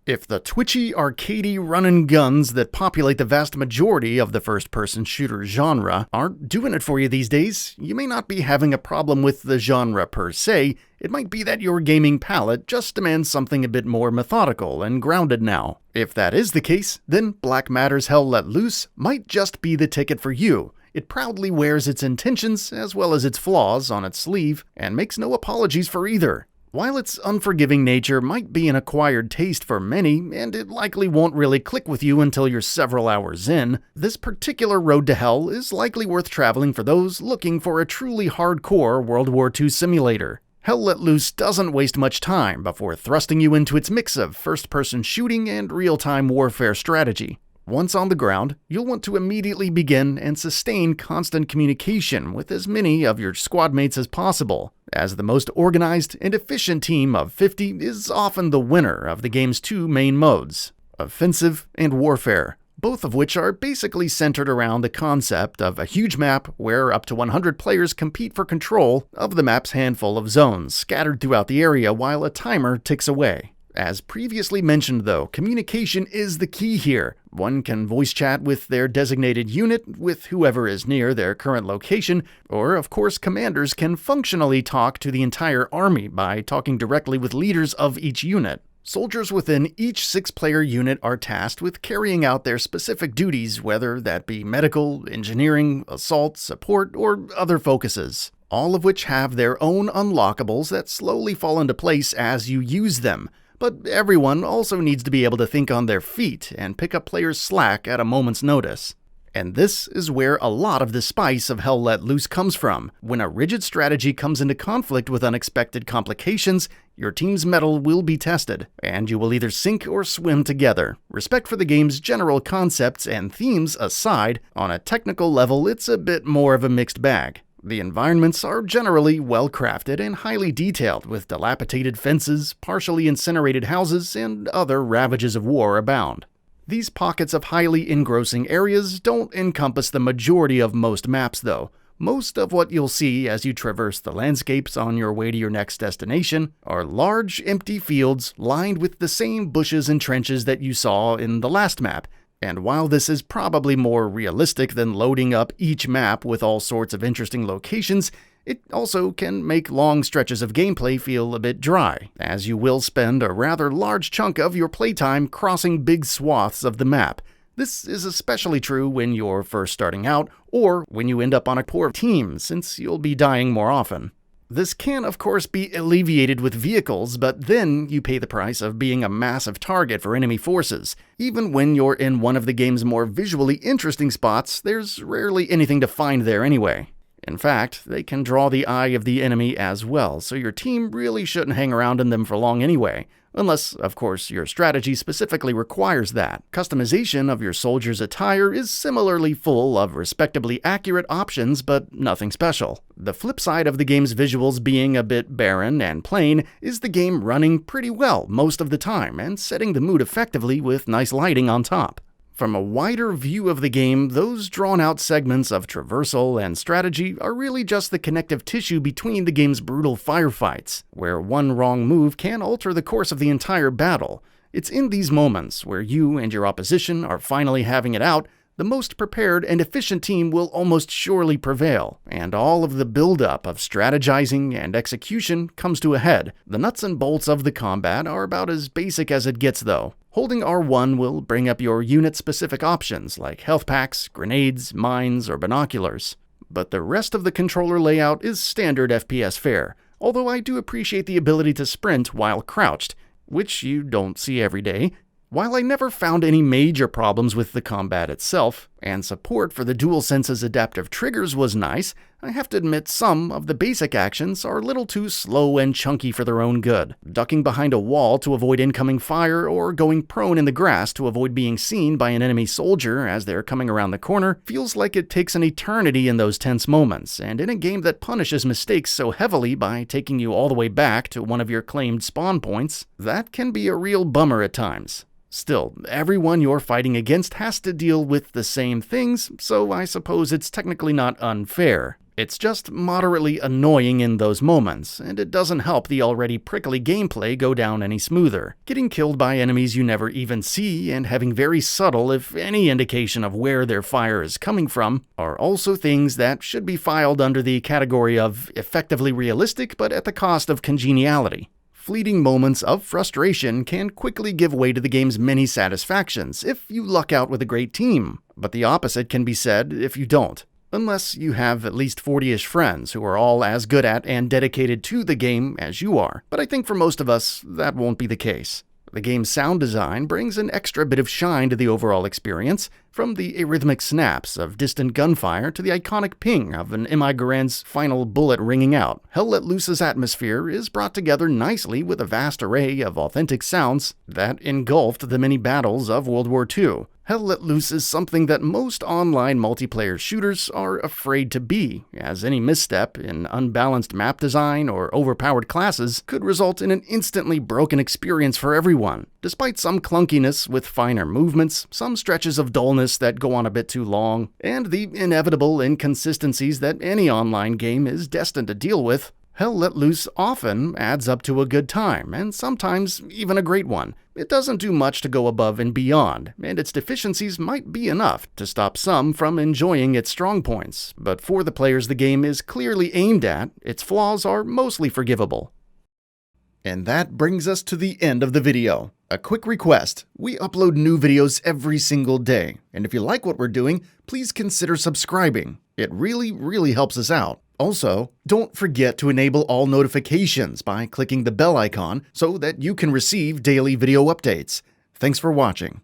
If the twitchy, arcadey run-and-guns that populate the vast majority of the first-person shooter genre aren't doing it for you these days, you may not be having a problem with the genre per se. It might be that your gaming palate just demands something a bit more methodical and grounded now. If that is the case, then Black Matter's Hell Let Loose might just be the ticket for you. It proudly wears its intentions as well as its flaws on its sleeve and makes no apologies for either. While its unforgiving nature might be an acquired taste for many, and it likely won't really click with you until you're several hours in, this particular road to hell is likely worth traveling for those looking for a truly hardcore World War II simulator. Hell Let Loose doesn't waste much time before thrusting you into its mix of first-person shooting and real-time warfare strategy. Once on the ground, you'll want to immediately begin and sustain constant communication with as many of your squad mates as possible, as the most organized and efficient team of 50 is often the winner of the game's two main modes, offensive and warfare, both of which are basically centered around the concept of a huge map where up to 100 players compete for control of the map's handful of zones scattered throughout the area while a timer ticks away. As previously mentioned though, communication is the key here. One can voice chat with their designated unit, with whoever is near their current location, or of course commanders can functionally talk to the entire army by talking directly with leaders of each unit. Soldiers within each 6-player unit are tasked with carrying out their specific duties, whether that be medical, engineering, assault, support, or other focuses, all of which have their own unlockables that slowly fall into place as you use them. But everyone also needs to be able to think on their feet and pick up players' slack at a moment's notice. And this is where a lot of the spice of Hell Let Loose comes from. When a rigid strategy comes into conflict with unexpected complications, your team's mettle will be tested, and you will either sink or swim together. Respect for the game's general concepts and themes aside, on a technical level it's a bit more of a mixed bag. The environments are generally well-crafted and highly detailed, with dilapidated fences, partially incinerated houses, and other ravages of war abound. These pockets of highly engrossing areas don't encompass the majority of most maps though. Most of what you'll see as you traverse the landscapes on your way to your next destination are large, empty fields lined with the same bushes and trenches that you saw in the last map. And while this is probably more realistic than loading up each map with all sorts of interesting locations, it also can make long stretches of gameplay feel a bit dry, as you will spend a rather large chunk of your playtime crossing big swaths of the map. This is especially true when you're first starting out, or when you end up on a poor team, since you'll be dying more often. This can, of course, be alleviated with vehicles, but then you pay the price of being a massive target for enemy forces. Even when you're in one of the game's more visually interesting spots, there's rarely anything to find there anyway. In fact, they can draw the eye of the enemy as well, so your team really shouldn't hang around in them for long anyway. Unless, of course, your strategy specifically requires that. Customization of your soldier's attire is similarly full of respectably accurate options, but nothing special. The flip side of the game's visuals being a bit barren and plain is the game running pretty well most of the time and setting the mood effectively with nice lighting on top. From a wider view of the game, those drawn-out segments of traversal and strategy are really just the connective tissue between the game's brutal firefights, where one wrong move can alter the course of the entire battle. It's in these moments, where you and your opposition are finally having it out, the most prepared and efficient team will almost surely prevail, and all of the build-up of strategizing and execution comes to a head. The nuts and bolts of the combat are about as basic as it gets though. Holding R1 will bring up your unit-specific options like health packs, grenades, mines, or binoculars. But the rest of the controller layout is standard FPS fare, although I do appreciate the ability to sprint while crouched, which you don't see every day. While I never found any major problems with the combat itself, and support for the DualSense's adaptive triggers was nice, I have to admit some of the basic actions are a little too slow and chunky for their own good. Ducking behind a wall to avoid incoming fire, or going prone in the grass to avoid being seen by an enemy soldier as they're coming around the corner, feels like it takes an eternity in those tense moments, and in a game that punishes mistakes so heavily by taking you all the way back to one of your claimed spawn points, that can be a real bummer at times. Still, everyone you're fighting against has to deal with the same things, so I suppose it's technically not unfair. It's just moderately annoying in those moments, and it doesn't help the already prickly gameplay go down any smoother. Getting killed by enemies you never even see and having very subtle, if any, indication of where their fire is coming from are also things that should be filed under the category of effectively realistic but at the cost of congeniality. Fleeting moments of frustration can quickly give way to the game's many satisfactions if you luck out with a great team, but the opposite can be said if you don't. Unless you have at least 40-ish friends who are all as good at and dedicated to the game as you are. But I think for most of us, that won't be the case. The game's sound design brings an extra bit of shine to the overall experience, from the arrhythmic snaps of distant gunfire to the iconic ping of an M.I. Garand's final bullet ringing out. Hell Let Loose's atmosphere is brought together nicely with a vast array of authentic sounds that engulfed the many battles of World War II. Hell Let Loose is something that most online multiplayer shooters are afraid to be, as any misstep in unbalanced map design or overpowered classes could result in an instantly broken experience for everyone. Despite some clunkiness with finer movements, some stretches of dullness that go on a bit too long, and the inevitable inconsistencies that any online game is destined to deal with, Hell Let Loose often adds up to a good time, and sometimes even a great one. It doesn't do much to go above and beyond, and its deficiencies might be enough to stop some from enjoying its strong points, but for the players the game is clearly aimed at, its flaws are mostly forgivable. And that brings us to the end of the video. A quick request: we upload new videos every single day, and if you like what we're doing, please consider subscribing. It really helps us out. Also, don't forget to enable all notifications by clicking the bell icon so that you can receive daily video updates. Thanks for watching.